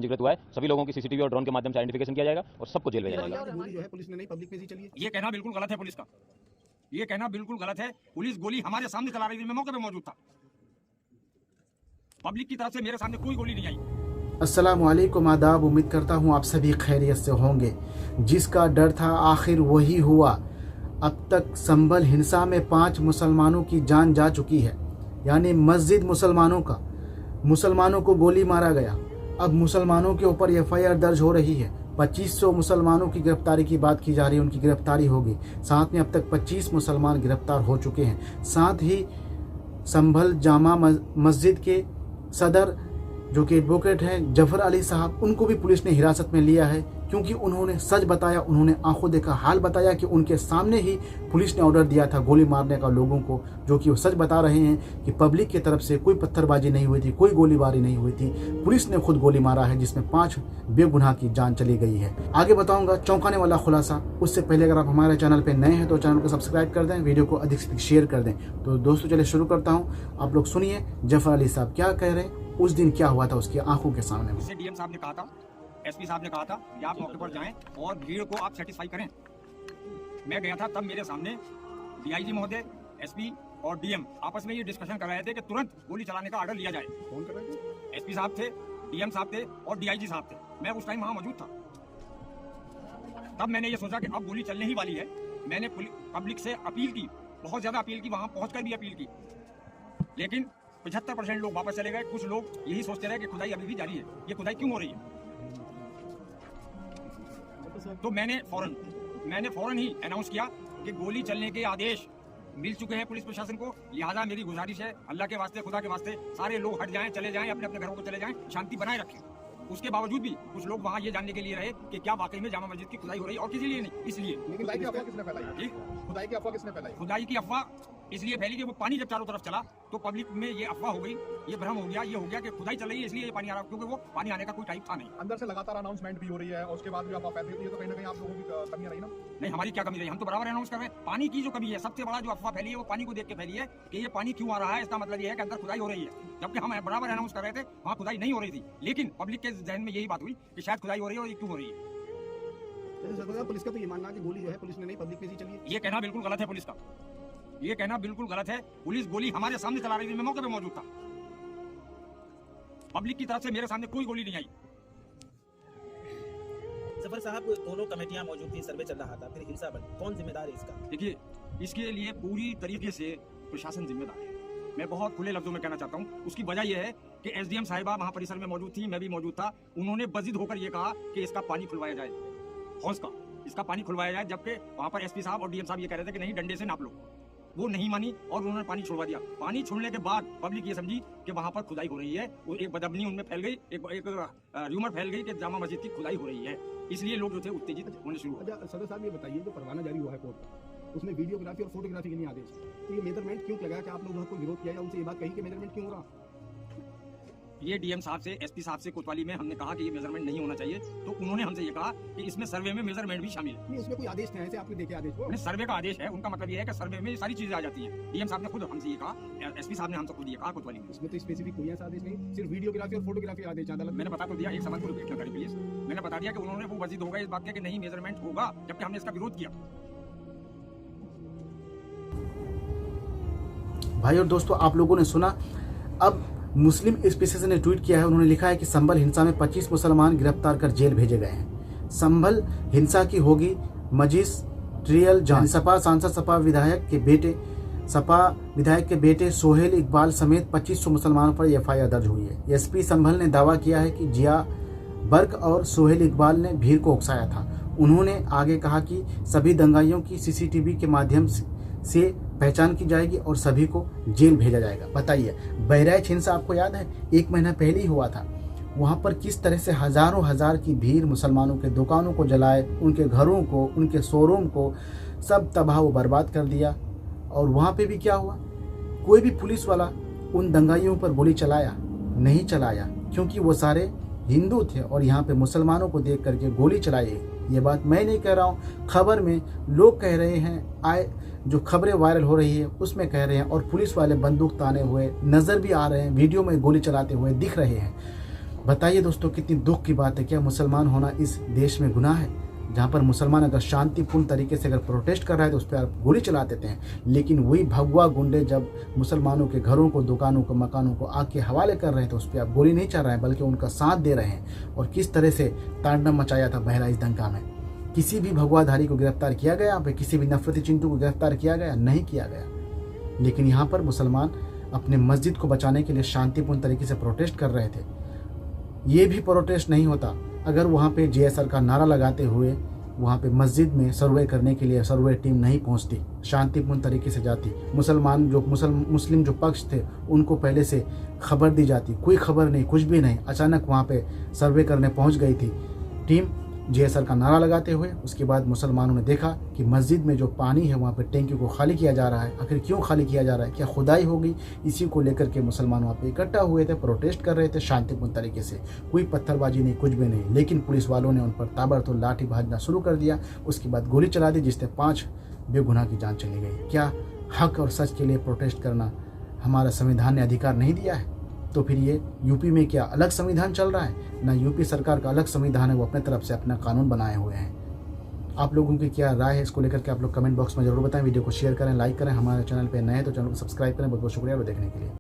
पंजीकृत हुआ है। सभी लोगों की सीसीटीवी और ड्रोन के माध्यम से आइडेंटिफिकेशन किया जाएगा और सबको जेल भेजा जाएगा। गोली जो है पुलिस ने नहीं पब्लिक में दी चली है। ये कहना बिल्कुल गलत है पुलिस का, ये कहना बिल्कुल गलत है। पुलिस गोली हमारे सामने चला रही थी, मैं मौके पे मौजूद था। पब्लिक की तरफ से मेरे सामने कोई गोली नहीं आई। अस्सलामु अलैकुम, आदाब। उम्मीद करता हूँ आप सभी खैरियत से होंगे। जिसका डर था आखिर वही हुआ। अब तक संभल हिंसा में 5 मुसलमानों की जान जा चुकी है, यानी मस्जिद मुसलमानों को गोली मारा गया। अब मुसलमानों के ऊपर FIR दर्ज हो रही है। 2500 मुसलमानों की गिरफ्तारी की बात की जा रही है, उनकी गिरफ्तारी होगी। साथ में अब तक 25 मुसलमान गिरफ्तार हो चुके हैं। साथ ही संभल जामा मस्जिद के सदर जो कि एडवोकेट हैं जफर अली साहब, उनको भी पुलिस ने हिरासत में लिया है, क्योंकि उन्होंने सच बताया, उन्होंने आंखों देखा हाल बताया कि उनके सामने ही पुलिस ने ऑर्डर दिया था गोली मारने का लोगों को, जो कि वो सच बता रहे हैं कि पब्लिक की तरफ से कोई पत्थरबाजी नहीं हुई थी, कोई गोलीबारी नहीं हुई थी। पुलिस ने खुद गोली मारा है, जिसमें 5 बेगुनाह की जान चली गई है। आगे बताऊंगा चौंकाने वाला खुलासा। उससे पहले अगर आप हमारे चैनल पर नए हैं तो चैनल को सब्सक्राइब कर दें, वीडियो को अधिक से अधिक शेयर कर दें। तो दोस्तों चलिए शुरू करता हूँ। आप लोग सुनिए जफर अली साहब क्या कह रहे हैं, उस दिन क्या हुआ था उसकी आंखों के सामने। उससे DM साहब ने कहा था, SP साहब ने कहा था कि आप मौके पर जाएं और भीड़ को आप सेटिस्फाई करें। मैं गया था, तब मेरे सामने DIG महोदय, SP और DM आपस में ये डिस्कशन कर रहे थे कि तुरंत गोली चलाने का ऑर्डर लिया जाए। कौन कर रहे थे? SP साहब थे, DM साहब थे और DIG साहब थे। मैं उस टाइम वहाँ मौजूद था। तब मैंने ये सोचा कि अब गोली चलने ही वाली है। मैंने पब्लिक से अपील की, बहुत ज्यादा अपील की, वहाँ पहुँचकर भी अपील की, लेकिन 75% लोग वापस चले गए। कुछ लोग यही सोचते रहे कि खुदाई अभी भी जारी है, ये खुदाई क्यों हो रही है। तो मैंने फौरन ही अनाउंस किया कि गोली चलने के आदेश मिल चुके हैं पुलिस प्रशासन को। लिहाजा मेरी गुजारिश है, अल्लाह के वास्ते, खुदा के वास्ते, सारे लोग हट जाएं, चले जाएं, अपने अपने घरों को चले जाएं, शांति बनाए रखें। उसके बावजूद भी कुछ लोग वहाँ ये जानने के लिए रहे कि क्या वाकई में जामा मस्जिद की खुदाई हो रही है, और किसी लिए नहीं। इसलिए खुदाई की अफवाह किसने फैलाई? खुदाई की अफवाह किसने फैलाई? खुदाई की अफवाह इसलिए फैली कि वो पानी जब चारों तरफ चला तो पब्लिक में ये अफवाह हो गई, ये भ्रम हो गया, ये हो गया कि खुदाई चल रही है इसलिए ये पानी आ रहा है, क्योंकि वो पानी आने का कोई टाइम था नहीं। अंदर से लगातार अनाउंसमेंट भी हो रही है और उसके बाद भी अफवाह फैल रही है, तो कहीं ना कहीं आप लोगों की कमियां रही ना? नहीं, हमारी क्या कमी रही? हम तो बराबर अनाउंस कर रहे हैं। पानी की जो कमी है, सबसे बड़ा जो अफवाह फैली है वो पानी को देख के फैली है कि ये पानी क्यों आ रहा है। इसका मतलब ये है कि अंदर खुदाई हो रही है, जबकि हम बराबर अनाउंस कर रहे थे वहाँ खुदाई नहीं हो रही थी। लेकिन पब्लिक के जहन में यही बात हुई कि शायद खुदाई हो रही है, और ये क्यों हो रही है। पुलिस का तो ये मानना है कि गोली जो है पुलिस ने नहीं पब्लिक में दी चली है। ये कहना बिल्कुल गलत है पुलिस का, ये कहना बिल्कुल गलत है। पुलिस गोली हमारे सामने चला रही थी, मैं मौके पे मौजूद था। पब्लिक की तरफ से मेरे सामने कोई गोली नहीं आई। जफर साहब, दोनों कमेटियां मौजूद थी, सर्वे चल रहा था, फिर हिंसा बनी, कौन जिम्मेदार है इसका? देखिए, इसके लिए पूरी तरीके से प्रशासन जिम्मेदार है। मैं बहुत खुले लफ्जों में कहना चाहता हूँ। उसकी वजह यह है कि SDM साहिबा वहाँ परिसर में मौजूद थी, मैं भी मौजूद था। उन्होंने बजिद होकर ये कहा कि इसका पानी खुलवाया जाए, हौज का इसका पानी खुलवाया जाए, जबकि वहाँ पर SP साहब और DM साहब ये कह रहे थे कि नहीं, डंडे से नाप लो। वो नहीं मानी और उन्होंने पानी छोड़वा दिया। पानी छोड़ने के बाद पब्लिक ये समझी कि वहाँ पर खुदाई हो रही है। वो एक बदअमनी उनमें फैल गई, एक र्यूमर फैल गई कि जामा मस्जिद की खुदाई हो रही है। इसलिए लोग जो थे उत्तेजित होने शुरू हो गए। अच्छा सदर साहब, ये बताइए, जो परवाना जारी हुआ है कोर्ट का, उसमें वीडियोग्राफी और फोटोग्राफी के नहीं आदेश, तो ये मेजरमेंट क्यों लगाया कि आप लोग को विरोध किया या उनसे ये बात कही कि मेजरमेंट क्यों हो रहा? ये DM साहब से, SP साहब से कोतवाली में हमने कहा कि ये मेजरमेंट नहीं होना चाहिए, तो उन्होंने हमसे ये कहा कि इसमें सर्वे में मेजरमेंट भी शामिल है। नहीं, उसमें कोई आदेश नहीं है, आपने देखे आदेश को? सर्वे का आदेश है, उनका मतलब ये है कि सर्वे में ये सारी चीजें आ जाती हैं। DM साहब ने खुद हमसे ये कहा, SP साहब ने हमसे खुद ये कहा कोतवाली में। इसमें तो स्पेसिफिक कोई ऐसा आदेश नहीं, सिर्फ वीडियोग्राफी और फोटोग्राफी आदेश अदालत। मैंने बता तो दिया, एक सवाल को रिपीट करें प्लीज। मैंने बता दिया कि उन्होंने वो वजीद होगा इस बात के कि नहीं मेजरमेंट होगा, जबकि हमने इसका विरोध किया। भाई और दोस्तों, आप लोगों ने सुना। अब मुस्लिम स्पीसीज ने ट्वीट किया है, उन्होंने लिखा है कि संभल हिंसा में 25 मुसलमान गिरफ्तार कर जेल भेजे गए हैं। संभल हिंसा की होगी मजिस्ट्रियल जांच। सपा सांसद, सपा विधायक के बेटे सोहेल इकबाल समेत 2500 मुसलमानों पर FIR दर्ज हुई है। SP संभल ने दावा किया है कि जिया बर्क और सोहेल इकबाल ने भीड़ को उकसाया था। उन्होंने आगे कहा कि सभी दंगाइयों की CCTV के माध्यम से पहचान की जाएगी और सभी को जेल भेजा जाएगा। बताइए, बहराइच हिंसा आपको याद है, 1 महीना पहले ही हुआ था। वहाँ पर किस तरह से हजारों हजार की भीड़ मुसलमानों के दुकानों को जलाए, उनके घरों को, उनके शोरूम को सब तबाह व बर्बाद कर दिया। और वहाँ पे भी क्या हुआ, कोई भी पुलिस वाला उन दंगाइयों पर गोली चलाया नहीं चलाया, क्योंकि वो सारे हिंदू थे और यहाँ पे मुसलमानों को देख करके गोली चलाई। ये बात मैं नहीं कह रहा हूँ, खबर में लोग कह रहे हैं, जो खबरें वायरल हो रही है उसमें कह रहे हैं, और पुलिस वाले बंदूक ताने हुए नज़र भी आ रहे हैं, वीडियो में गोली चलाते हुए दिख रहे हैं। बताइए दोस्तों, कितनी दुख की बात है। क्या मुसलमान होना इस देश में गुनाह है? जहाँ पर मुसलमान अगर शांतिपूर्ण तरीके से अगर प्रोटेस्ट कर रहा है तो उस पर आप गोली चला देते हैं, लेकिन वही भगवा गुंडे जब मुसलमानों के घरों को, दुकानों को, मकानों को आग के हवाले कर रहे हैं तो उस पर आप गोली नहीं चला रहे हैं, बल्कि उनका साथ दे रहे हैं। और किस तरह से तांडव मचाया था बहराइच दंगा में। किसी भी भगवाधारी को गिरफ्तार किया गया? यहाँ पे किसी भी नफरती चिंटू को गिरफ्तार किया गया? नहीं किया गया। लेकिन यहाँ पर मुसलमान अपने मस्जिद को बचाने के लिए शांतिपूर्ण तरीके से प्रोटेस्ट कर रहे थे। ये भी प्रोटेस्ट नहीं होता अगर वहाँ पे JSR का नारा लगाते हुए वहाँ पे मस्जिद में सर्वे करने के लिए सर्वे टीम नहीं पहुँचती, शांतिपूर्ण तरीके से जाती। मुस्लिम जो पक्ष थे उनको पहले से खबर दी जाती, कोई खबर नहीं, कुछ भी नहीं। अचानक वहाँ पे सर्वे करने पहुँच गई थी टीम JSR का नारा लगाते हुए। उसके बाद मुसलमानों ने देखा कि मस्जिद में जो पानी है वहाँ पे टैंकी को खाली किया जा रहा है। आखिर क्यों खाली किया जा रहा है? क्या खुदाई होगी? इसी को लेकर के मुसलमान वहाँ पे इकट्ठा हुए थे, प्रोटेस्ट कर रहे थे शांतिपूर्ण तरीके से। कोई पत्थरबाजी नहीं, कुछ भी नहीं। लेकिन पुलिस वालों ने उन पर ताबड़तोड़ लाठी भाजना शुरू कर दिया। उसके बाद गोली चला दी, जिससे 5 बेगुनाह की जान चली गई। क्या हक और सच के लिए प्रोटेस्ट करना हमारा संविधान ने अधिकार नहीं दिया है? तो फिर ये यूपी में क्या अलग संविधान चल रहा है? ना यूपी सरकार का अलग संविधान है, वो अपने तरफ से अपना कानून बनाए हुए हैं। आप लोगों की क्या राय है इसको लेकर के आप लोग कमेंट बॉक्स में जरूर बताएं। वीडियो को शेयर करें, लाइक करें। हमारे चैनल पे नए हैं तो चैनल को सब्सक्राइब करें। बहुत बहुत शुक्रिया देखने के लिए।